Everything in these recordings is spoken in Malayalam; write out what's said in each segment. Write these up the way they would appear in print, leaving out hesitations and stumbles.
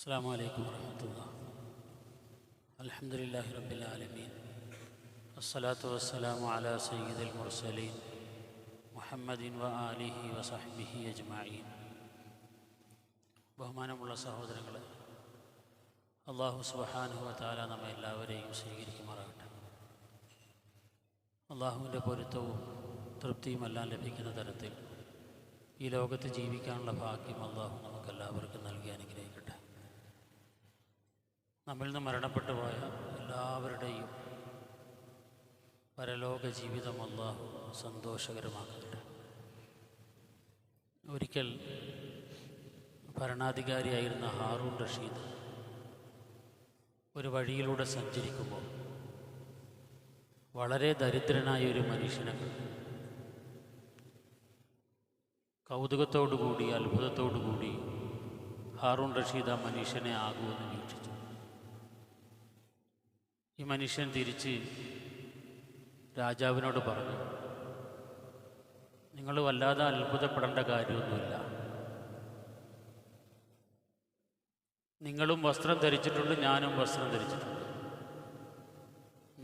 السلام عليكم ورحمة الله. الحمد لله رب العالمين، الصلاة والسلام على سيد المرسلين محمد وآله وصحبه أجمعين. ബഹുമാനമുള്ള സഹോദരങ്ങളെ, അല്ലാഹു സുബ്ഹാനഹു വ തആല നമ്മെ എല്ലാവരെയും സ്വീകരിക്കുമാറാകട്ടെ. അല്ലാഹുവിൻ്റെ പൊരുത്തവും തൃപ്തിയുമെല്ലാം ലഭിക്കുന്ന തരത്തിൽ ഈ ലോകത്ത് ജീവിക്കാനുള്ള ഭാഗ്യം അല്ലാഹു നമുക്കെല്ലാവർക്കും നൽകി അനുഗ്രഹിക്കട്ടെ. നമ്മിൽ നിന്ന് മരണപ്പെട്ടു പോയ എല്ലാവരുടെയും പരലോക ജീവിതം അല്ലാഹു സന്തോഷകരമാക്കട്ടെ. ഒരിക്കൽ ഭരണാധികാരിയായിരുന്ന ഹാറൂൺ റഷീദ് ഒരു വഴിയിലൂടെ സഞ്ചരിക്കുമ്പോൾ വളരെ ദരിദ്രനായ ഒരു മനുഷ്യനെ കണ്ടു. കൗതുകത്തോടുകൂടി അത്ഭുതത്തോടുകൂടി ഹാറൂൺ റഷീദ് ആ മനുഷ്യനെ ആകുമെന്ന് വീക്ഷിച്ചു. ഈ മനുഷ്യൻ തിരിച്ച് രാജാവിനോട് പറഞ്ഞു, നിങ്ങൾ വല്ലാതെ അത്ഭുതപ്പെടേണ്ട കാര്യമൊന്നുമില്ല. നിങ്ങളും വസ്ത്രം ധരിച്ചിട്ടുണ്ട്, ഞാനും വസ്ത്രം ധരിച്ചിട്ടുണ്ട്.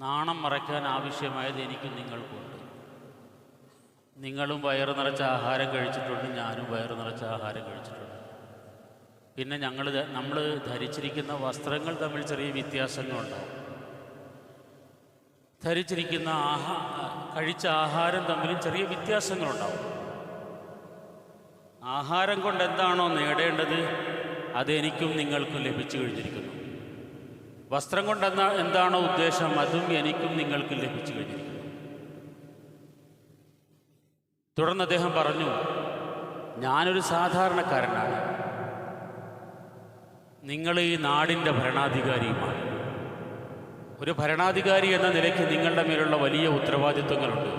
നാണം മറയ്ക്കാൻ ആവശ്യമായത് എനിക്കും നിങ്ങൾക്കുണ്ട്. നിങ്ങളും വയറ് നിറച്ച ആഹാരം കഴിച്ചിട്ടുണ്ട്, ഞാനും വയറ് നിറച്ച ആഹാരം കഴിച്ചിട്ടുണ്ട്. പിന്നെ നമ്മൾ ധരിച്ചിരിക്കുന്ന വസ്ത്രങ്ങൾ തമ്മിൽ ചെറിയ വ്യത്യാസങ്ങളുണ്ടാവും. ധരിച്ചിരിക്കുന്ന കഴിച്ച ആഹാരം തമ്മിലും ചെറിയ വ്യത്യാസങ്ങളുണ്ടാവും. ആഹാരം കൊണ്ട് എന്താണോ നേടേണ്ടത് അതെനിക്കും നിങ്ങൾക്കും ലഭിച്ചു കഴിഞ്ഞിരിക്കുന്നു. വസ്ത്രം കൊണ്ട് എന്താണോ ഉദ്ദേശം അതും എനിക്കും നിങ്ങൾക്കും ലഭിച്ചു കഴിഞ്ഞിരിക്കുന്നു. തുടർന്ന് അദ്ദേഹം പറഞ്ഞു, ഞാനൊരു സാധാരണക്കാരനാണ്, നിങ്ങൾ ഈ നാടിൻ്റെ ഭരണാധികാരിയുമാണ്. ഒരു ഭരണാധികാരി എന്ന നിലയ്ക്ക് നിങ്ങളുടെ മേലുള്ള വലിയ ഉത്തരവാദിത്വങ്ങളുണ്ട്.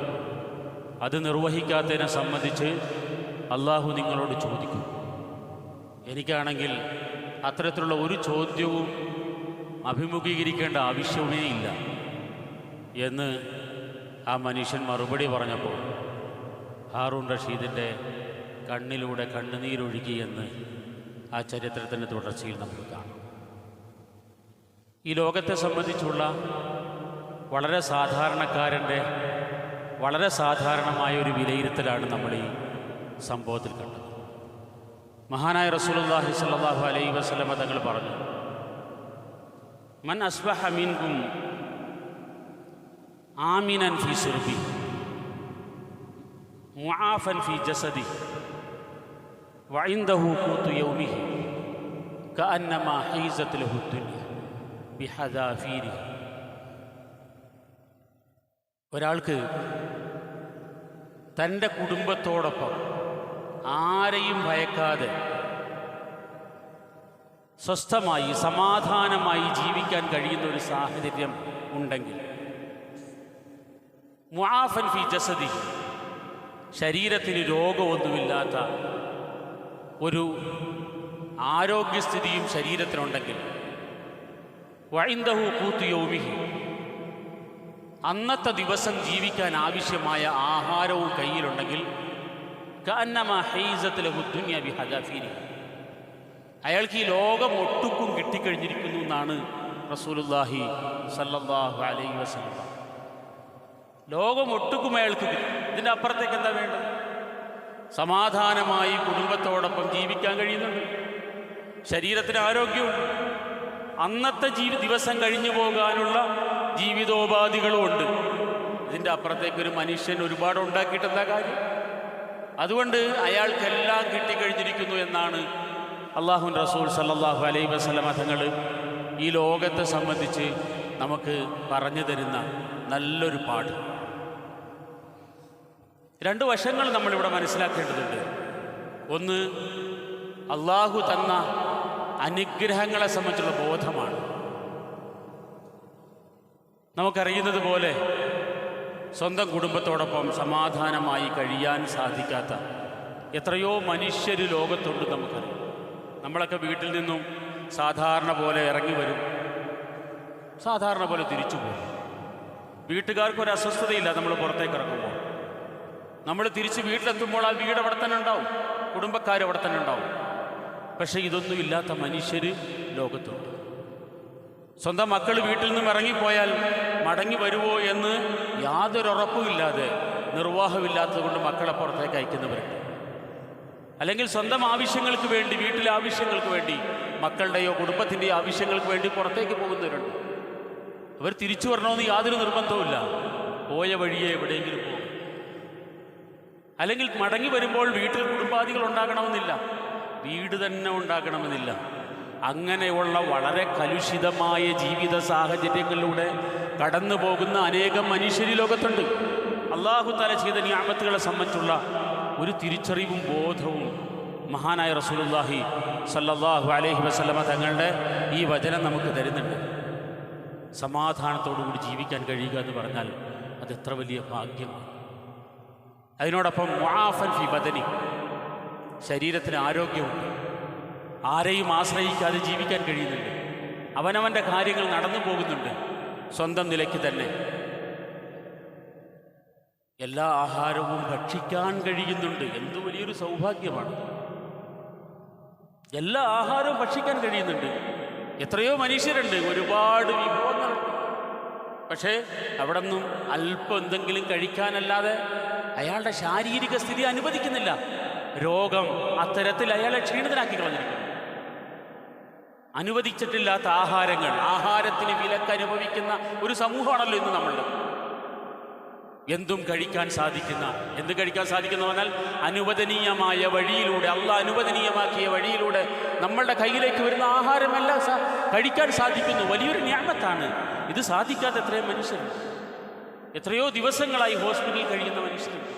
അത് നിർവഹിക്കാത്തതിനെ സംബന്ധിച്ച് അള്ളാഹു നിങ്ങളോട് ചോദിക്കും. എനിക്കാണെങ്കിൽ അത്തരത്തിലുള്ള ഒരു ചോദ്യവും അഭിമുഖീകരിക്കേണ്ട ആവശ്യമേ ഇല്ല എന്ന് ആ മനുഷ്യൻ മറുപടി പറഞ്ഞപ്പോൾ ഹാറൂൺ റഷീദിൻ്റെ കണ്ണിലൂടെ കണ്ണുനീരൊഴുകിയെന്ന് ആ ചരിത്രത്തിൻ്റെ തുടർച്ചയിൽ നമുക്ക് കാണാം. ഈ ലോകത്തെ സംബന്ധിച്ചുള്ള വളരെ സാധാരണക്കാരൻ്റെ വളരെ സാധാരണമായ ഒരു വിലയിരുത്തലാണ് നമ്മൾ ഈ സംഭവത്തിൽ കണ്ടത്. മഹാനായ റസൂലുള്ളാഹി സ്വല്ലല്ലാഹു അലൈഹി വസല്ലമ തങ്ങൾ പറഞ്ഞു, മൻ അസ്ബഹ മിൻകും ആമിനൻ ഫീ സിർബി മുആഫൻ ഫീ ജസദി വഇൻദഹു ഖൂതു യൗമിഹി കഅന്നമാ ഹീസത് ലഹു ദുനിയ ബിഹദാഫീരി. ഒരാൾക്ക് തൻ്റെ കുടുംബത്തോടൊപ്പം ആരെയും ഭയക്കാതെ സ്വസ്ഥമായി സമാധാനമായി ജീവിക്കാൻ കഴിയുന്ന ഒരു സാഹചര്യം ഉണ്ടെങ്കിൽ, മുആഫൻ ഫി ജസദി, ശരീരത്തിന് രോഗമൊന്നുമില്ലാത്ത ഒരു ആരോഗ്യസ്ഥിതിയും ശരീരത്തിനുണ്ടെങ്കിൽ, വഇൻദഹു ഖൂതു യൗമിഹി, അന്നത്തെ ദിവസം ജീവിക്കാൻ ആവശ്യമായ ആഹാരവും കയ്യിലുണ്ടെങ്കിൽ, കഅന്നമാ ഹീസത് ലഹു ദുനിയ ബിഹദാഫീരി, അയാൾക്ക് ഈ ലോകം ഒട്ടുക്കും കിട്ടിക്കഴിഞ്ഞിരിക്കുന്നു എന്നാണ് റസൂലുള്ളാഹി സല്ലല്ലാഹു അലൈഹി വസല്ലം. ലോകം ഒട്ടുക്കും അയാൾക്ക് കിട്ടും. ഇതിൻ്റെ അപ്പുറത്തേക്ക് എന്താ വേണ്ടത്? സമാധാനമായി കുടുംബത്തോടൊപ്പം ജീവിക്കാൻ കഴിയുന്നുണ്ട്, ശരീരത്തിന് ആരോഗ്യമുണ്ട്, അന്നത്തെ ദിവസം കഴിഞ്ഞു പോകാനുള്ള ജീവിതോപാധികളും ഉണ്ട്. ഇതിൻ്റെ അപ്പുറത്തേക്കൊരു മനുഷ്യൻ ഒരുപാട് ഉണ്ടാക്കിയിട്ട് എന്താ കാര്യം? അതുകൊണ്ട് അയാൾക്കെല്ലാം കിട്ടിക്കഴിഞ്ഞിരിക്കുന്നു എന്നാണ് അല്ലാഹുവിൻ്റെ റസൂൽ സല്ലല്ലാഹു അലൈഹി വസല്ലമ തങ്ങൾ ഈ ലോകത്തെ സംബന്ധിച്ച് നമുക്ക് പറഞ്ഞു തരുന്ന നല്ലൊരു പാഠം. രണ്ട് വശങ്ങൾ നമ്മളിവിടെ മനസ്സിലാക്കേണ്ടതുണ്ട്. ഒന്ന്, അള്ളാഹു തന്ന അനുഗ്രഹങ്ങളെ സംബന്ധിച്ചുള്ള ബോധമാണ്. നമുക്കറിയുന്നത് പോലെ സ്വന്തം കുടുംബത്തോടൊപ്പം സമാധാനമായി കഴിയാൻ സാധിക്കാത്ത എത്രയോ മനുഷ്യർ ലോകത്തുണ്ട്. നമുക്കറിയാം. നമ്മളൊക്കെ വീട്ടിൽ നിന്നും സാധാരണ പോലെ ഇറങ്ങി വരും, സാധാരണ പോലെ തിരിച്ചു പോകും. വീട്ടുകാർക്കൊരു അസ്വസ്ഥതയില്ല നമ്മൾ പുറത്തേക്ക് ഇറങ്ങുമ്പോൾ. നമ്മൾ തിരിച്ച് വീട്ടിലെത്തുമ്പോൾ ആ വീട് അവിടെ തന്നെ ഉണ്ടാവും, കുടുംബക്കാർ അവിടെ തന്നെ ഉണ്ടാവും. പക്ഷേ ഇതൊന്നുമില്ലാത്ത മനുഷ്യർ ലോകത്തുണ്ട്. സ്വന്തം മക്കൾ വീട്ടിൽ നിന്നും ഇറങ്ങിപ്പോയാൽ മടങ്ങി വരുമോ എന്ന് യാതൊരുറപ്പുമില്ലാതെ, നിർവാഹമില്ലാത്തത് കൊണ്ട് മക്കളെ പുറത്തേക്ക് അയക്കുന്നവരുണ്ട്. അല്ലെങ്കിൽ സ്വന്തം ആവശ്യങ്ങൾക്ക് വേണ്ടി, വീട്ടിലെ ആവശ്യങ്ങൾക്ക് വേണ്ടി, മക്കളുടെയോ കുടുംബത്തിൻ്റെയോ ആവശ്യങ്ങൾക്ക് വേണ്ടി പുറത്തേക്ക് പോകുന്നവരുണ്ട്. അവർ തിരിച്ചു വരണമെന്ന് യാതൊരു നിർബന്ധവുമില്ല, പോയ വഴിയെ എവിടെയെങ്കിലും പോകും. അല്ലെങ്കിൽ മടങ്ങി വരുമ്പോൾ വീട്ടിൽ കുടുംബാദികൾ ഉണ്ടാകണമെന്നില്ല, വീട് തന്നെ ഉണ്ടാകണമെന്നില്ല. അങ്ങനെയുള്ള വളരെ കലുഷിതമായ ജീവിത സാഹചര്യങ്ങളിലൂടെ കടന്നു പോകുന്ന അനേകം മനുഷ്യർ ലോകത്തുണ്ട്. അല്ലാഹു തആല ചെയ്ത നിഅമത്തുകളെ സംബന്ധിച്ചുള്ള ഒരു തിരിച്ചറിവും ബോധവും മഹാനായ റസൂലുള്ളാഹി സ്വല്ലല്ലാഹു അലൈഹി വസല്ലമ തങ്ങളുടെ ഈ വചനം നമുക്ക് തരുന്നുണ്ട്. സമാധാനത്തോടുകൂടി ജീവിക്കാൻ കഴിയുക എന്ന് പറഞ്ഞാൽ അതെത്ര വലിയ ഭാഗ്യമാണ്. അതിനോടൊപ്പം മുആഫൻ ഫി ബദനി, ശരീരത്തിന് ആരോഗ്യമുണ്ട്, ആരെയും ആശ്രയിക്കാതെ ജീവിക്കാൻ കഴിയുന്നുണ്ട്, അവനവൻ്റെ കാര്യങ്ങൾ നടന്നു പോകുന്നുണ്ട്, സ്വന്തം നിലയ്ക്ക് തന്നെ എല്ലാ ആഹാരവും ഭക്ഷിക്കാൻ കഴിയുന്നുണ്ട്. എന്തു വലിയൊരു സൗഭാഗ്യമാണ്! എല്ലാ ആഹാരവും ഭക്ഷിക്കാൻ കഴിയുന്നുണ്ട്. എത്രയോ മനുഷ്യരുണ്ട്, ഒരുപാട് വിഭവങ്ങൾ, പക്ഷേ അവിടെ നിന്നും അല്പം എന്തെങ്കിലും കഴിക്കാനല്ലാതെ അയാളുടെ ശാരീരിക സ്ഥിതി അനുവദിക്കുന്നില്ല. രോഗം അത്തരത്തിൽ അയാളെ ക്ഷീണിതനാക്കി കളഞ്ഞിരിക്കുന്നു. അനുവദിച്ചിട്ടില്ലാത്ത ആഹാരങ്ങൾ, ആഹാരത്തിന് വിലക്ക് അനുഭവിക്കുന്ന ഒരു സമൂഹമാണല്ലോ ഇന്ന് നമ്മളുടെ. എന്തും കഴിക്കാൻ സാധിക്കുന്ന, എന്ത് കഴിക്കാൻ സാധിക്കുന്ന പറഞ്ഞാൽ അനുവദനീയമായ വഴിയിലൂടെ, അള്ളാഹ് അനുവദനീയമാക്കിയ വഴിയിലൂടെ നമ്മളുടെ കയ്യിലേക്ക് വരുന്ന ആഹാരമെല്ലാം കഴിക്കാൻ സാധിക്കുന്നു. വലിയൊരു നിഅമത്താണ്. ഇത് സാധിക്കാത്ത എത്രയോ മനുഷ്യരുണ്ട്. എത്രയോ ദിവസങ്ങളായി ഹോസ്പിറ്റലിൽ കഴിയുന്ന മനുഷ്യരുണ്ട്.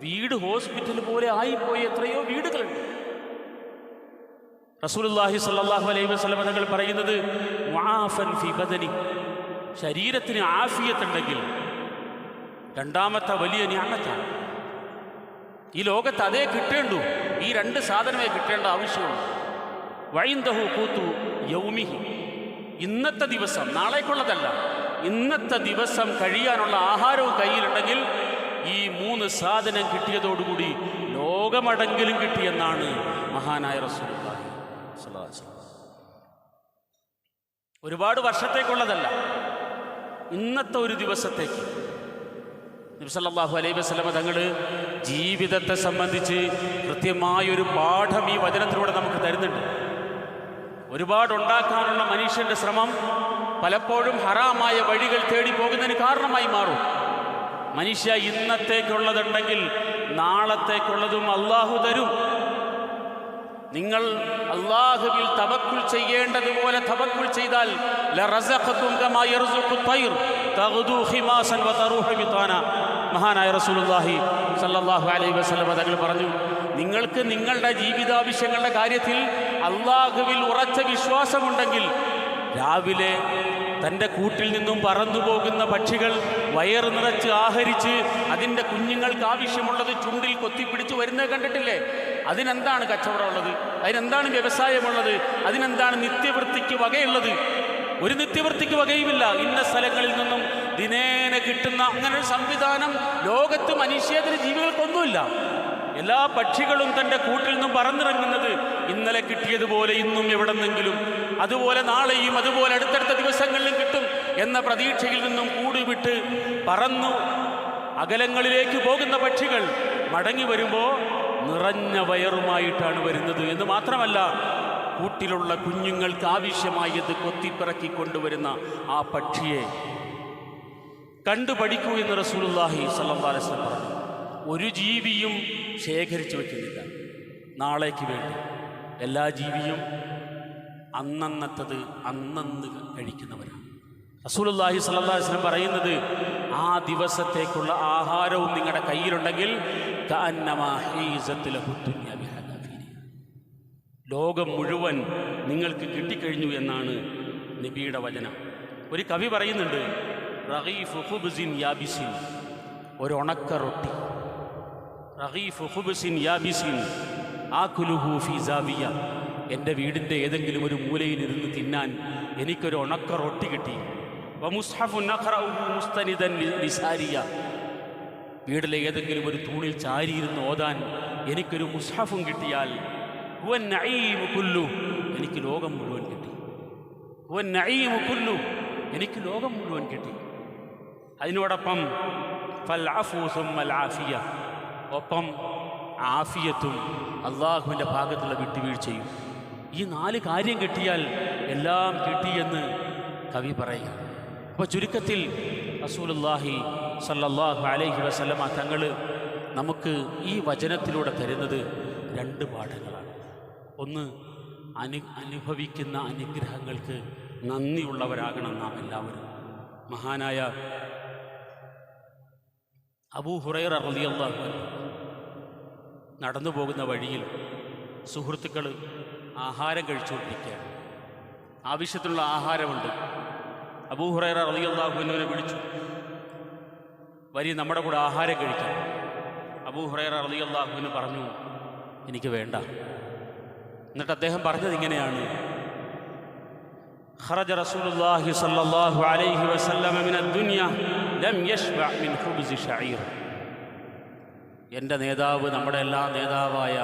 വീട് ഹോസ്പിറ്റൽ പോലെ ആയിപ്പോയ എത്രയോ വീടുകളുണ്ട്. റസൂലുള്ളാഹി സ്വല്ലല്ലാഹു അലൈഹി വസല്ലം തങ്ങൾ പറയുന്നത് മുആഫൻ ഫി ബദനി, ശരീരത്തിന് ആഫിയത്തുണ്ടെങ്കിൽ രണ്ടാമത്തെ വലിയ നിഅമത്താണ്. ഈ ലോകത്ത് അതേ കിട്ടേണ്ടു, ഈ രണ്ട് സാധനമേ കിട്ടേണ്ട ആവശ്യമുള്ളൂ. വഇൻദഹു ഖൂതു യൗമിഹി, ഇന്നത്തെ ദിവസം, നാളേക്കുള്ളതല്ല, ഇന്നത്തെ ദിവസം കഴിയാനുള്ള ആഹാരവും കയ്യിലുണ്ടെങ്കിൽ ഈ മൂന്ന് സാധനം കിട്ടിയതോടുകൂടി ലോകമടങ്കിലും കിട്ടിയെന്നാണ് മഹാനായ റസൂലുള്ളാഹി സ്വല്ലല്ലാഹു അലൈഹി വസല്ലം. ഒരുപാട് വർഷത്തേക്കുള്ളതല്ല, ഇന്നത്തെ ഒരു ദിവസത്തേക്ക്. നബി സല്ലല്ലാഹു അലൈഹി വസല്ലം തങ്ങൾ ജീവിതത്തെ സംബന്ധിച്ച് കൃത്യമായൊരു പാഠം ഈ വചനത്തിലൂടെ നമുക്ക് തരുന്നുണ്ട്. ഒരുപാടുണ്ടാക്കാനുള്ള മനുഷ്യൻ്റെ ശ്രമം പലപ്പോഴും ഹറാമായ വഴികൾ തേടി പോകുന്നതിന് കാരണമായി മാറും. മനുഷ്യ ഇന്നത്തേക്കുള്ളതുണ്ടെങ്കിൽ നാളത്തേക്കുള്ളതും അള്ളാഹു തരും. നിങ്ങൾ അള്ളാഹുവിൽ തവക്കുൽ ചെയ്യേണ്ടതുപോലെ തവക്കുൽ ചെയ്താൽ ലറസഖതും കമാ യർസുഖു തൈർ തഗ്ദു ഖിമാസൻ വതറൂഹു ബിതാന. മഹാനായ റസൂലുള്ളാഹി സ്വല്ലല്ലാഹു അലൈഹി വസല്ലം തങ്ങൾ പറഞ്ഞു, നിങ്ങൾക്ക് നിങ്ങളുടെ ജീവിതാവശ്യങ്ങളുടെ കാര്യത്തിൽ അള്ളാഹുവിൽ ഉറച്ച വിശ്വാസമുണ്ടെങ്കിൽ രാവിലെ തൻ്റെ കൂട്ടിൽ നിന്നും പറന്നു പോകുന്ന പക്ഷികൾ വയറ് നിറച്ച് ആഹരിച്ച് അതിൻ്റെ കുഞ്ഞുങ്ങൾക്ക് ആവശ്യമുള്ളത് ചുണ്ടിൽ കൊത്തിപ്പിടിച്ച് വരുന്നത് കണ്ടിട്ടില്ലേ? അതിനെന്താണ് കച്ചവടമുള്ളത്? അതിനെന്താണ് വ്യവസായമുള്ളത്? അതിനെന്താണ് നിത്യവൃത്തിക്ക് വകയുള്ളത്? ഒരു നിത്യവൃത്തിക്ക് വകയുമില്ല. ഇന്ന സ്ഥലങ്ങളിൽ നിന്നും ദിനേന കിട്ടുന്ന അങ്ങനെ ഒരു സംവിധാനം ലോകത്ത് മനുഷ്യേതര ജീവികൾക്കൊന്നുമില്ല. എല്ലാ പക്ഷികളും തൻ്റെ കൂട്ടിൽ നിന്നും പറന്നിറങ്ങുന്നത് ഇന്നലെ കിട്ടിയതുപോലെ ഇന്നും എവിടെന്നെങ്കിലും, അതുപോലെ നാളെയും, അതുപോലെ അടുത്തടുത്ത ദിവസങ്ങളിലും കിട്ടും എന്ന പ്രതീക്ഷയിൽ നിന്നും കൂടുവിട്ട് പറന്നു അകലങ്ങളിലേക്ക് പോകുന്ന പക്ഷികൾ മടങ്ങി വരുമ്പോൾ നിറഞ്ഞ വയറുമായിട്ടാണ് വരുന്നത് എന്ന് മാത്രമല്ല, കൂട്ടിലുള്ള കുഞ്ഞുങ്ങൾക്ക് ആവശ്യമായത് കൊത്തിപ്പിറക്കി കൊണ്ടുവരുന്ന ആ പക്ഷിയെ കണ്ടു പഠിക്കൂ എന്ന് റസൂലുള്ളാഹി സ്വല്ലല്ലാഹു അലൈഹി വസല്ലം പറഞ്ഞു. ഒരു ജീവിയും ശേഖരിച്ചു വയ്ക്കുന്നില്ല നാളേക്ക് വേണ്ടി. എല്ലാ ജീവിയും അന്നന്നത്തത് അന്നന്ന് കഴിക്കുന്നവരാണ്. റസൂലുള്ളാഹി സ്വല്ലല്ലാഹു അലൈഹി വസല്ലം പറയുന്നത്, ആ ദിവസത്തേക്കുള്ള ആഹാരവും നിങ്ങളുടെ കയ്യിലുണ്ടെങ്കിൽ കഅന്നമാ ഹീസത്ത് ലഹു ദുനിയ ബിഹദാഫിരിഹ, ലോകം മുഴുവൻ നിങ്ങൾക്ക് കിട്ടിക്കഴിഞ്ഞു എന്നാണ് നബിയുടെ വചനം. ഒരു കവി പറയുന്നുണ്ട്, റഗീഫു ഖുബ്സിൻ യാബിസിൻ, ഒരു ഉണക്ക റൊട്ടി, റഗീഫു ഖുബ്സിൻ യാബിസിൻ ആകുലുഹു ഫി സാവിയ, എൻ്റെ വീടിൻ്റെ ഏതെങ്കിലും ഒരു മൂലയിലിരുന്ന് തിന്നാൻ എനിക്കൊരു ഉണക്ക റൊട്ടി കിട്ടി. വമുസ്ഹഫുൻ അഖറഉഹു മുസ്തനിദൻ ലിസാരിയ, വീട്ടിലെ ഏതെങ്കിലും ഒരു തൂണിൽ ചാരിയിരുന്ന് ഓതാൻ എനിക്കൊരു മുസ്ഹഫും കിട്ടിയാൽ ഹുവ നഈമു കുല്ലു, എനിക്ക് ലോകം മുഴുവൻ കിട്ടി. ഹുവ നഈമു കുല്ലു, എനിക്ക് ലോകം മുഴുവൻ കിട്ടി. അതിനോടൊപ്പം ഫൽ അഫു സുമ്മൽ ആഫിയ, ഒപ്പം ആഫിയത്തും അള്ളാഹുവിൻ്റെ ഭാഗത്തുള്ള വിട്ടുവീഴ്ചയും. ഈ 4 കാര്യം കിട്ടിയാൽ എല്ലാം കിട്ടിയെന്ന് കവി പറയുക. അപ്പോൾ ചുരുക്കത്തിൽ റസൂലുള്ളാഹി സ്വല്ലല്ലാഹു അലൈഹി വസല്ലമ തങ്ങൾ നമുക്ക് ഈ വചനത്തിലൂടെ തരുന്നത് 2 പാഠങ്ങളാണ്. ഒന്ന്, അനുഭവിക്കുന്ന അനുഗ്രഹങ്ങൾക്ക് നന്ദിയുള്ളവരാകണം നാം എല്ലാവരും. മഹാനായ അബൂ ഹുറൈറ റളിയല്ലാഹു അൻഹു നടന്നു പോകുന്ന വഴിയിൽ സുഹൃത്തുക്കൾ ആഹാരം കഴിച്ചുകൊണ്ടിരിക്കുകയാണ്. ആവശ്യത്തിനുള്ള ആഹാരമുണ്ട്. അബൂ ഹുറൈറ റളിയല്ലാഹു അൻഹുവിനെ വിളിച്ചു, വരി നമ്മുടെ കൂടെ ആഹാരം കഴിക്കാം. അബൂ ഹുറൈറ റളിയല്ലാഹു അൻഹു പറഞ്ഞു, എനിക്ക് വേണ്ട. എന്നിട്ട് അദ്ദേഹം പറഞ്ഞത് ഇങ്ങനെയാണ്: ഖറജ റസൂലുള്ളാഹി സ്വല്ലല്ലാഹു അലൈഹി വസല്ലമ മിനദ് ദുനിയ ലം യശ്ബഅ മിൻ ഖുബ്സി ശഈർ. എൻ്റെ നേതാവ്, നമ്മുടെ എല്ലാ നേതാവായ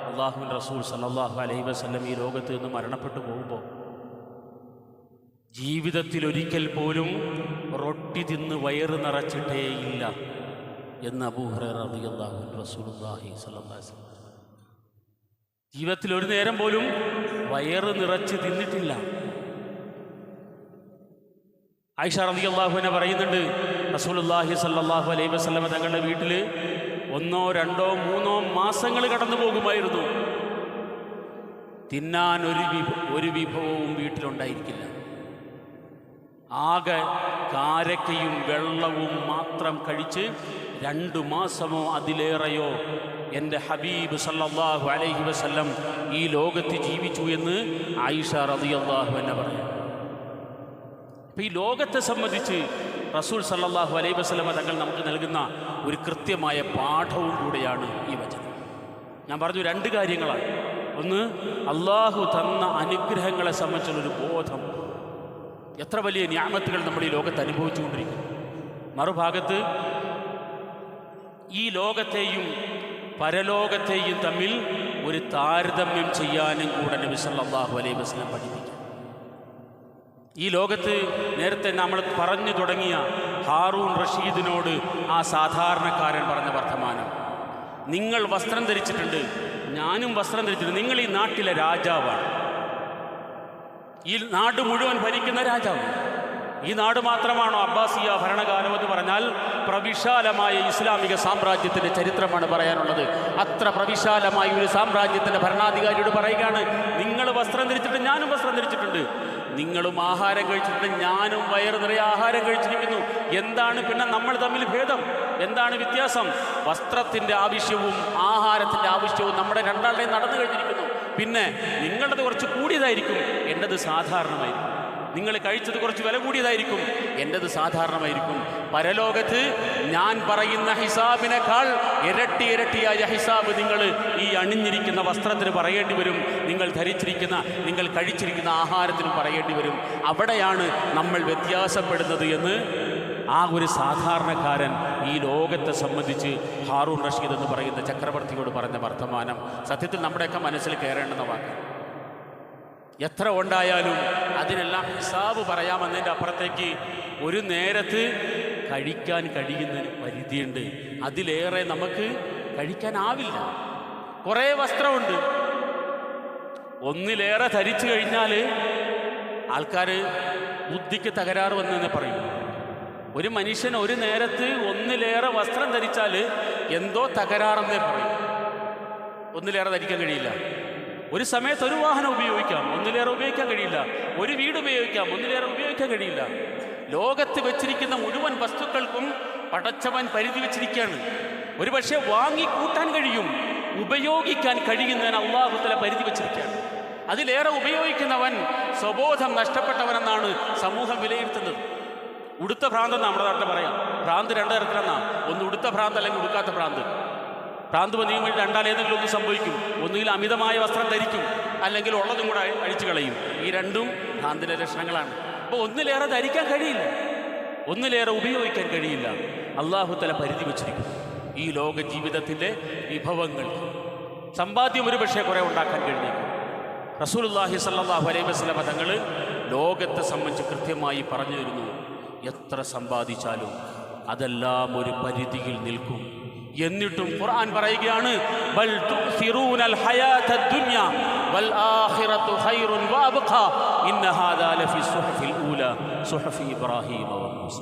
അല്ലാഹുവിൻ്റെ റസൂൽ സ്വല്ലല്ലാഹു അലൈഹി വസല്ലം ഈ ലോകത്ത് നിന്ന് മരണപ്പെട്ടു പോകുമ്പോൾ ജീവിതത്തിൽ ഒരിക്കൽ പോലും റൊട്ടി തിന്ന് വയറ് നിറച്ചിട്ടേയില്ല എന്ന് അബൂ ഹുറൈറ റളിയല്ലാഹു അൻഹു റസൂലുള്ളാഹി സ്വല്ലല്ലാഹു അലൈഹി വസല്ലം ജീവിതത്തിൽ ഒരു നേരം പോലും വയറ് നിറച്ച് തിന്നിട്ടില്ല. ആയിഷ റളിയല്ലാഹു അൻഹ പറയുന്നുണ്ട്, റസൂലുള്ളാഹി സ്വല്ലല്ലാഹു അലൈഹി വസല്ലം തങ്ങളുടെ വീട്ടിൽ 1, 2, 3 മാസങ്ങൾ കടന്നു പോകുമായിരുന്നു. തിന്നാൻ ഒരു വിഭവവും വീട്ടിലുണ്ടായിരിക്കില്ല. ആകെ കാരക്കയും വെള്ളവും മാത്രം കഴിച്ച് 2 മാസമോ അതിലേറെയോ എൻ്റെ ഹബീബ് സല്ലല്ലാഹു അലൈഹി വസല്ലം ഈ ലോകത്ത് ജീവിച്ചു എന്ന് ആയിഷ റളിയല്ലാഹു അൻഹ പറഞ്ഞു. അപ്പോൾ ഈ ലോകത്തെ സംബന്ധിച്ച് റസൂൽ സല്ലല്ലാഹു അലൈഹി വസല്ലം തങ്ങൾ നമുക്ക് നൽകുന്ന ഒരു കൃത്യമായ പാഠവും കൂടെയാണ് ഈ വചനം. ഞാൻ പറഞ്ഞു 2 കാര്യങ്ങളാണ്. ഒന്ന്, അള്ളാഹു തന്ന അനുഗ്രഹങ്ങളെ സംബന്ധിച്ചുള്ളൊരു ബോധം. എത്ര വലിയ നിഅമത്തുകൾ നമ്മൾ ഈ ലോകത്ത് അനുഭവിച്ചുകൊണ്ടിരിക്കുന്നു. മറുഭാഗത്ത് ഈ ലോകത്തെയും പരലോകത്തെയും തമ്മിൽ ഒരു താരതമ്യം ചെയ്യാനും കൂടെ നബി സല്ലല്ലാഹു അലൈഹി വസല്ലം പഠിപ്പിക്കും. ഈ ലോകത്ത് നേരത്തെ നമ്മൾ പറഞ്ഞു തുടങ്ങിയ ഹാറൂൺ റഷീദിനോട് ആ സാധാരണക്കാരൻ പറഞ്ഞ വർത്തമാനം, നിങ്ങൾ വസ്ത്രം ധരിച്ചിട്ടുണ്ട്, ഞാനും വസ്ത്രം ധരിച്ചിട്ടുണ്ട്, നിങ്ങൾ ഈ നാട്ടിലെ രാജാവാണ്, ഈ നാട് മുഴുവൻ ഭരിക്കുന്ന രാജാവ്. ഈ നാട് മാത്രമാണോ അബ്ബാസിയ ഭരണകാലം എന്ന് പറഞ്ഞാൽ പ്രവിശാലമായ ഇസ്ലാമിക സാമ്രാജ്യത്തിൻ്റെ ചരിത്രമാണ് പറയാനുള്ളത്. അത്ര പ്രവിശാലമായ ഒരു സാമ്രാജ്യത്തിൻ്റെ ഭരണാധികാരിയോട് പറയുകയാണ്, നിങ്ങൾ വസ്ത്രം ധരിച്ചിട്ട് ഞാനും വസ്ത്രം ധരിച്ചിട്ടുണ്ട്, നിങ്ങളും ആഹാരം കഴിച്ചിട്ട് ഞാനും വയറ് നിറയെ ആഹാരം കഴിച്ചിരിക്കുന്നു. എന്താണ് പിന്നെ നമ്മൾ തമ്മിൽ ഭേദം? എന്താണ് വ്യത്യാസം? വസ്ത്രത്തിൻ്റെ ആവശ്യവും ആഹാരത്തിൻ്റെ ആവശ്യവും നമ്മുടെ രണ്ടാളുടെയും നടന്നു കഴിഞ്ഞിരിക്കുന്നു. പിന്നെ നിങ്ങളത് കുറച്ച് കൂടിയതായിരിക്കും, എൻ്റെത് സാധാരണമായിരിക്കും. നിങ്ങൾ കഴിച്ചത് കുറച്ച് വില കൂടിയതായിരിക്കും, എൻ്റെത് സാധാരണമായിരിക്കും. പരലോകത്ത് ഞാൻ പറയുന്ന ഹിസാബിനേക്കാൾ ഇരട്ടിയായ ഹിസാബ് നിങ്ങൾ ഈ അണിഞ്ഞിരിക്കുന്ന വസ്ത്രത്തിന് പറയേണ്ടി വരും, നിങ്ങൾ ധരിച്ചിരിക്കുന്ന, നിങ്ങൾ കഴിച്ചിരിക്കുന്ന ആഹാരത്തിനും പറയേണ്ടി വരും. അവിടെയാണ് നമ്മൾ വ്യത്യാസപ്പെടുന്നത് എന്ന് ആ ഒരു സാധാരണക്കാരൻ ഈ ലോകത്തെ സംബന്ധിച്ച് ഹാറൂൺ റഷീദ് എന്ന് പറയുന്ന ചക്രവർത്തിയോട് പറഞ്ഞ വർത്തമാനം സത്യത്തിൽ നമ്മുടെയൊക്കെ മനസ്സിൽ കയറേണ്ടുന്ന വാക്ക്. എത്ര ഉണ്ടായാലും അതിനെല്ലാം ഹിസാബ് പറയാമെന്നതിൻ്റെ അപ്പുറത്തേക്ക് ഒരു നേരത്ത് കഴിക്കാൻ കഴിയുന്നതിന് പരിധിയുണ്ട്. അതിലേറെ നമുക്ക് കഴിക്കാനാവില്ല. കുറേ വസ്ത്രമുണ്ട്, ഒന്നിലേറെ ധരിച്ചു കഴിഞ്ഞാൽ ആൾക്കാർ ബുദ്ധിക്ക് തകരാറ് വന്നെന്ന് പറയും. ഒരു മനുഷ്യൻ ഒരു നേരത്ത് ഒന്നിലേറെ വസ്ത്രം ധരിച്ചാൽ എന്തോ തകരാറെന്നേ പറയും. ഒന്നിലേറെ ധരിക്കാൻ കഴിയില്ല. ഒരു സമയത്ത് ഒരു വാഹനം ഉപയോഗിക്കാം, ഒന്നിലേറെ ഉപയോഗിക്കാൻ കഴിയില്ല. ഒരു വീട് ഉപയോഗിക്കാം, ഒന്നിലേറെ ഉപയോഗിക്കാൻ കഴിയില്ല. ലോകത്ത് വെച്ചിരിക്കുന്ന മുഴുവൻ വസ്തുക്കൾക്കും പടച്ചവൻ പരിധി വെച്ചിരിക്കുകയാണ്. ഒരുപക്ഷെ വാങ്ങിക്കൂട്ടാൻ കഴിയും, ഉപയോഗിക്കാൻ കഴിയുന്നതിന് അല്ലാഹു തആല പരിധി വെച്ചിരിക്കുകയാണ്. അതിലേറെ ഉപയോഗിക്കുന്നവൻ സ്വബോധം നഷ്ടപ്പെട്ടവനെന്നാണ് സമൂഹം വിലയിരുത്തുന്നത്. ഉടുത്ത ഭ്രാന്തെന്ന് നമ്മുടെ നാട്ടിൽ പറയാം. ഭ്രാന്ത് 2 തരത്തിലെന്നാണ്. ഒന്ന് ഉടുത്ത ഭ്രാന്ത്, അല്ലെങ്കിൽ ഉടുക്കാത്ത ഭ്രാന്ത്. ഭ്രാന്ത് വന്നു രണ്ടാലേതെങ്കിലും ഒന്ന് സംഭവിക്കും. ഒന്നുകിൽ അമിതമായ വസ്ത്രം ധരിക്കും, അല്ലെങ്കിൽ ഉള്ളതും കൂടെ അഴിച്ചു കളയും. ഈ രണ്ടും ഭ്രാന്തിൻ്റെ ലക്ഷണങ്ങളാണ്. അപ്പോൾ ഒന്നിലേറെ ധരിക്കാൻ കഴിയില്ല, ഒന്നിലേറെ ഉപയോഗിക്കാൻ കഴിയില്ല. അല്ലാഹു തആല പരിധി വച്ചിരിക്കും ഈ ലോക ജീവിതത്തിൻ്റെ വിഭവങ്ങൾക്ക്. സമ്പാദ്യം ഒരു പക്ഷേ കുറേ ഉണ്ടാക്കാൻ കഴിഞ്ഞേക്കും. റസൂലുള്ളാഹി സ്വല്ലല്ലാഹു അലൈഹി വസല്ലം തങ്ങൾ ലോകത്തെ സംബന്ധിച്ച് കൃത്യമായി പറഞ്ഞു തരുന്നു, എത്ര സമ്പാദിച്ചാലും അതെല്ലാം ഒരു പരിധിയിൽ നിൽക്കും. എന്നിട്ടും ഖുർആൻ പറയുകയാണ്, ബൽ തുസിറൂനൽ ഹയാത്തദ് ദുനിയ വൽ ആഖിറതു ഖൈറുൻ വഅബ്ഖാ ഇന്ന ഹാദാ ലഫി സുഹഫിൽ ഊലാ സുഹഫി ഇബ്രാഹീമ വമൂസ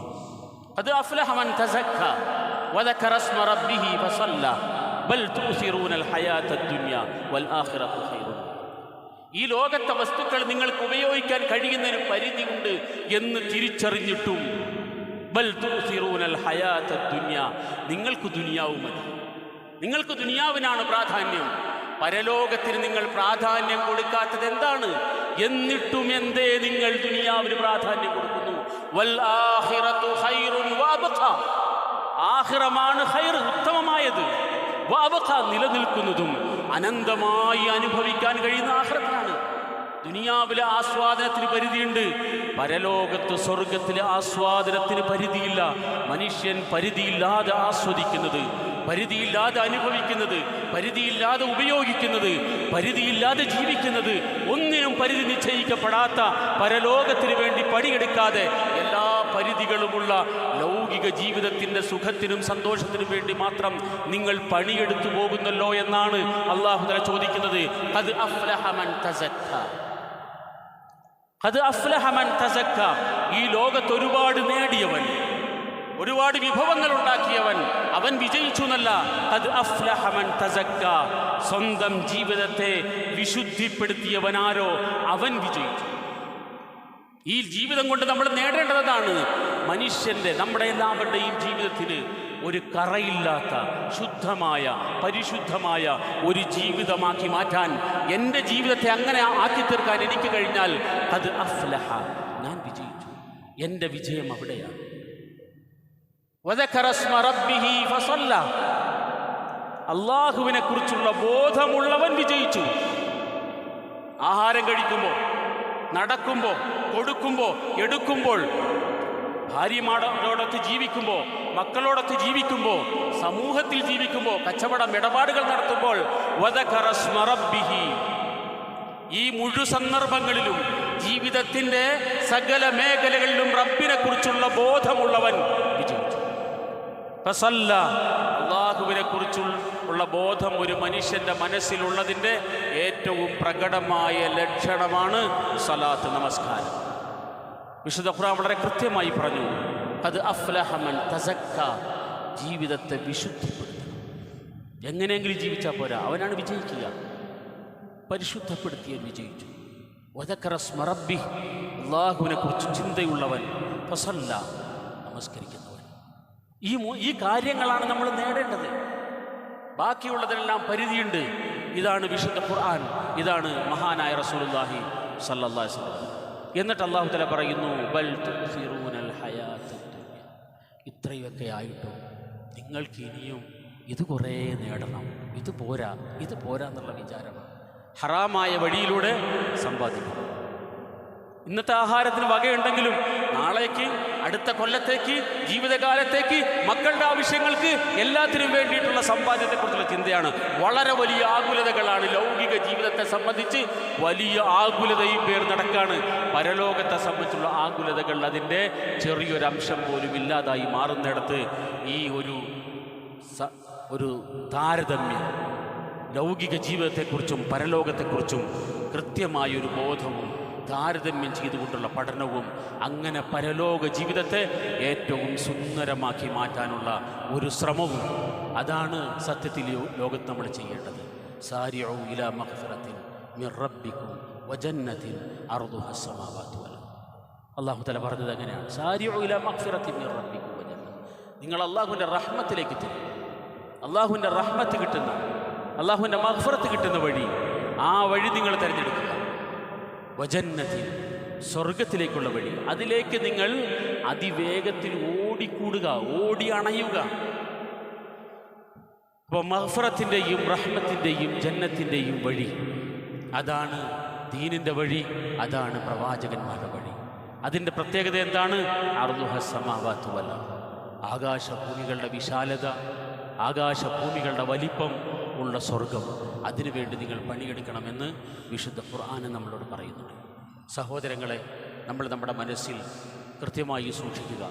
ഖദ് അഫ്ലഹ മൻ തസക്ക വദക്കറ ഇസ്മ റബ്ബിഹി ഫസല്ല ബൽ തുസിറൂനൽ ഹയാത്തദ് ദുനിയ വൽ ആഖിറതു ഖൈറുൻ. ഈ ലോകത്തെ വസ്തുക്കൾ നിങ്ങൾക്ക് ഉപയോഗിക്കാൻ കഴിയുന്നതിന് പരിധിയുണ്ട് എന്ന് തിരിച്ചറിഞ്ഞിട്ടും ബൽ തുസിറൂനൽ ഹയാത്തദ് ദുനിയ, നിങ്ങൾക്ക് ദുനിയാവ് മതി, നിങ്ങൾക്ക് ദുനിയാവിനാണ് പ്രാധാന്യം, പരലോകത്തിന് നിങ്ങൾ പ്രാധാന്യം കൊടുക്കാത്തത് എന്താണ്? എന്നിട്ടും എന്തേ നിങ്ങൾ ദുനിയാവിന് പ്രാധാന്യം കൊടുക്കുന്നു? വൽ ആഖിറതു ഖൈറുൻ വഅബ്ഖാ, ആഖിറമാണ് ഖൈർ, ഉത്തമമായത്, വഅബ്ഖാ നിലനിൽക്കുന്നതും അനന്തമായി അനുഭവിക്കാൻ കഴിയുന്ന ആഖിറത്താണ്. ദുനിയാവിലെ ആസ്വാദനത്തിന് പരിധിയുണ്ട്, പരലോകത്ത് സ്വർഗത്തിലെ ആസ്വാദനത്തിന് പരിധിയില്ല. മനുഷ്യൻ പരിധിയില്ലാതെ ആസ്വദിക്കുന്നത്, പരിധിയില്ലാതെ അനുഭവിക്കുന്നത്, പരിധിയില്ലാതെ ഉപയോഗിക്കുന്നത്, പരിധിയില്ലാതെ ജീവിക്കുന്നത്, ഒന്നിനും പരിധി നിശ്ചയിക്കപ്പെടാത്ത പരലോകത്തിന് വേണ്ടി പണിയെടുക്കാതെ എല്ലാ പരിധികളുമുള്ള ലൗകിക ജീവിതത്തിൻ്റെ സുഖത്തിനും സന്തോഷത്തിനും വേണ്ടി മാത്രം നിങ്ങൾ പണിയെടുത്തു പോകുന്നല്ലോ എന്നാണ് അല്ലാഹു തആല ചോദിക്കുന്നത്. ഖദ് അഫ്ലഹ മൻ തസക്ക, ഖദ് അഫ്ലഹ മൻ തസക്ക. ഈ ലോകത്ത് ഒരുപാട് നേടിയവൻ, ഒരുപാട് വിഭവങ്ങൾ ഉണ്ടാക്കിയവൻ, അവൻ വിജയിച്ചു എന്നല്ല. ഖദ് അഫ്ലഹ മൻ തസക്ക, സ്വന്തം ജീവിതത്തെ വിശുദ്ധിപ്പെടുത്തിയവനാരോ അവൻ വിജയിച്ചു. ഈ ജീവിതം കൊണ്ട് നമ്മൾ നേടേണ്ടതാണ് മനുഷ്യൻ്റെ, നമ്മുടെ എല്ലാവരുടെയും ജീവിതത്തിന് ഒരു കറയില്ലാത്ത ശുദ്ധമായ പരിശുദ്ധമായ ഒരു ജീവിതമാക്കി മാറ്റാൻ, എൻ്റെ ജീവിതത്തെ അങ്ങനെ ആക്കി തീർക്കാൻ എനിക്ക് കഴിഞ്ഞാൽ അത് അഫ്ലഹ, ഞാൻ വിജയിച്ചു. എൻ്റെ വിജയം അവിടെയാണ്. വദക്കറ ഇസ്മ റബ്ബിഹി ഫസല്ല, അല്ലാഹുവിനെ കുറിച്ചുള്ള ബോധമുള്ളവൻ വിജയിച്ചു. ആഹാരം കഴിക്കുമ്പോൾ, നടക്കുമ്പോൾ, കൊടുക്കുമ്പോൾ, എടുക്കുമ്പോൾ, ഭാര്യമാരോടൊത്ത് ജീവിക്കുമ്പോൾ, മക്കളോടൊത്ത് ജീവിക്കുമ്പോൾ, സമൂഹത്തിൽ ജീവിക്കുമ്പോൾ, കച്ചവടം ഇടപാടുകൾ നടത്തുമ്പോൾ, വദക്കറ ഇസ്മ റബ്ബിഹി, ഈ മുഴു സന്ദർഭങ്ങളിലും ജീവിതത്തിൻ്റെ സകല മേഖലകളിലും റബ്ബിനെ കുറിച്ചുള്ള ബോധമുള്ളവൻ വിജയിച്ചു. ഫസല്ല, അല്ലാഹുവിനെ കുറിച്ചുള്ള ബോധം ഒരു മനുഷ്യൻ്റെ മനസ്സിലുള്ളതിൻ്റെ ഏറ്റവും പ്രകടമായ ലക്ഷണമാണ് സലാത്ത്, നമസ്കാരം. വിശുദ്ധ ഖുർആൻ വളരെ കൃത്യമായി പറഞ്ഞു, ഖദ് അഫ്ലഹ മൻ തസക്ക, ജീവിതത്തെ വിശുദ്ധിപ്പെടുത്തണം. എങ്ങനെയെങ്കിലും ജീവിച്ചാൽ പോരാ, അവനാണ് വിജയിക്കുക. പരിശുദ്ധപ്പെടുത്തിയവൻ വിജയിച്ചു. വദക്കറ ഇസ്മ റബ്ബിഹി, അല്ലാഹുവിനെ കുറിച്ച് ചിന്തയുള്ളവൻ, ഫസല്ല, നമസ്കരിക്കുന്നവൻ. ഈ കാര്യങ്ങളാണ് നമ്മൾ നേടേണ്ടത്. ബാക്കിയുള്ളതിനെല്ലാം പരിധിയുണ്ട്. ഇതാണ് വിശുദ്ധ ഖുർആൻ, ഇതാണ് മഹാനായ റസൂലുള്ളാഹി സ്വല്ലല്ലാഹു അലൈഹി വസല്ലം. എന്നിട്ട് അല്ലാഹു തആല പറയുന്നു, ബൽ തുസിറൂനൽ ഹയാത്തദ് ദുനിയ, ഇത്രയൊക്കെ ആയിട്ടും നിങ്ങൾക്ക് ഇനിയും ഇത് കുറേ നേടണം, ഇത് പോരാ എന്നുള്ള വിചാരമാണ്. ഹറാമായ വഴിയിലൂടെ സമ്പാദിക്കണം. ഇന്നത്തെ ആഹാരത്തിന് വകയുണ്ടെങ്കിലും നാളേക്ക്, അടുത്ത കൊല്ലത്തേക്ക്, ജീവിതകാലത്തേക്ക്, മക്കളുടെ ആവശ്യങ്ങൾക്ക് എല്ലാത്തിനും വേണ്ടിയിട്ടുള്ള സമ്പാദ്യത്തെക്കുറിച്ചുള്ള ചിന്തയാണ്. വളരെ വലിയ ആകുലതകളാണ് ലൗകിക ജീവിതത്തെ സംബന്ധിച്ച്, വലിയ ആകുലതയും പേർ നടക്കാണ്. പരലോകത്തെ സംബന്ധിച്ചുള്ള ആകുലതകൾ അതിൻ്റെ ചെറിയൊരംശം പോലും ഇല്ലാതായി മാറുന്നിടത്ത് ഈ ഒരു താരതമ്യം, ലൗകിക ജീവിതത്തെക്കുറിച്ചും പരലോകത്തെക്കുറിച്ചും കൃത്യമായൊരു ബോധവും താരതമ്യം ചെയ്തുകൊണ്ടുള്ള പഠനവും, അങ്ങനെ പരലോക ജീവിതത്തെ ഏറ്റവും സുന്ദരമാക്കി മാറ്റാനുള്ള ഒരു ശ്രമവും, അതാണ് സത്യത്തിൽ ലോകത്ത് നമ്മൾ ചെയ്യേണ്ടത്. സാരിഉ ഇലാ മഗ്ഫിറത്തിൻ മിർ റബ്ബിക്കും വജന്നത്തിൻ അർദുഹ അസ്സമാവാതു വൽ അർദ്. അല്ലാഹു തആല പറഞ്ഞത് അങ്ങനെയാണ്, സാരിഉ ഇലാ മഗ്ഫിറത്തിൻ മിർ റബ്ബിക്കും വജന്ന. നിങ്ങൾ അല്ലാഹുവിൻ്റെ റഹ്മത്തിലേക്ക് തിരിയും. അല്ലാഹുവിൻ്റെ റഹ്മത്ത് കിട്ടുന്ന, അല്ലാഹുവിൻ്റെ മഗ്ഫിറത്ത് കിട്ടുന്ന വഴി, ആ വഴി നിങ്ങൾ തിരഞ്ഞെടുക്കുക. വജന്നത്തിൽ, സ്വർഗത്തിലേക്കുള്ള വഴി, അതിലേക്ക് നിങ്ങൾ അതിവേഗത്തിൽ ഓടിക്കൂടുക, ഓടി അണയുക. അപ്പോൾ മഗ്ഫിറത്തിൻ്റെയും റഹ്മത്തിൻ്റെയും ജന്നത്തിൻ്റെയും വഴി അതാണ് ദീനിൻ്റെ വഴി, അതാണ് പ്രവാചകന്മാരുടെ വഴി. അതിൻ്റെ പ്രത്യേകത എന്താണ്? അർദുഹ സമാവാതു വൽ അർദ്, ആകാശഭൂമികളുടെ വിശാലത, ആകാശഭൂമികളുടെ വലിപ്പം ഉള്ള സ്വർഗം. അതിനുവേണ്ടി നിങ്ങൾ പണിയെടുക്കണമെന്ന് വിശുദ്ധ ഖുർആൻ നമ്മളോട് പറയുന്നുണ്ട്. സഹോദരങ്ങളെ, നമ്മൾ നമ്മുടെ മനസ്സിൽ കൃത്യമായി സൂക്ഷിക്കുക.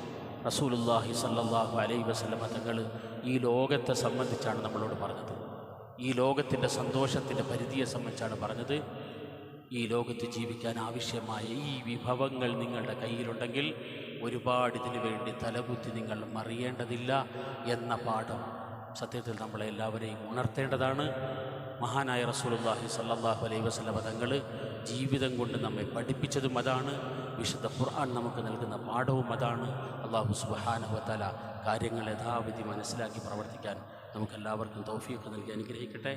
റസൂലുള്ളാഹി സ്വല്ലല്ലാഹു അലൈഹി വസല്ലമ തങ്ങൾ ഈ ലോകത്തെ സംബന്ധിച്ചാണ് നമ്മളോട് പറഞ്ഞത്. ഈ ലോകത്തിൻ്റെ സന്തോഷത്തിൻ്റെ പരിധിയെ സംബന്ധിച്ചാണ് പറഞ്ഞത്. ഈ ലോകത്ത് ജീവിക്കാൻ ആവശ്യമായ ഈ വിഭവങ്ങൾ നിങ്ങളുടെ കയ്യിലുണ്ടെങ്കിൽ ഒരുപാട് ഇതിനു വേണ്ടി തലകുത്തി നിങ്ങൾ മറിയേണ്ടതില്ല എന്ന പാഠം സത്യത്തിൽ നമ്മളെല്ലാവരെയും ഉണർത്തേണ്ടതാണ്. മഹാനായ റസൂലുള്ളാഹി സ്വല്ലല്ലാഹു അലൈഹി വസല്ലമ തങ്ങൾ ജീവിതം കൊണ്ട് നമ്മെ പഠിപ്പിച്ചതും അതാണ്. വിശുദ്ധ ഖുർആൻ നമുക്ക് നൽകുന്ന പാഠവും അതാണ്. അല്ലാഹു സുബ്ഹാനഹു വ തആല കാര്യങ്ങൾ യഥാവിധി മനസ്സിലാക്കി പ്രവർത്തിക്കാൻ നമുക്കെല്ലാവർക്കും തൗഫീഖ് നൽകി അനുഗ്രഹിക്കട്ടെ.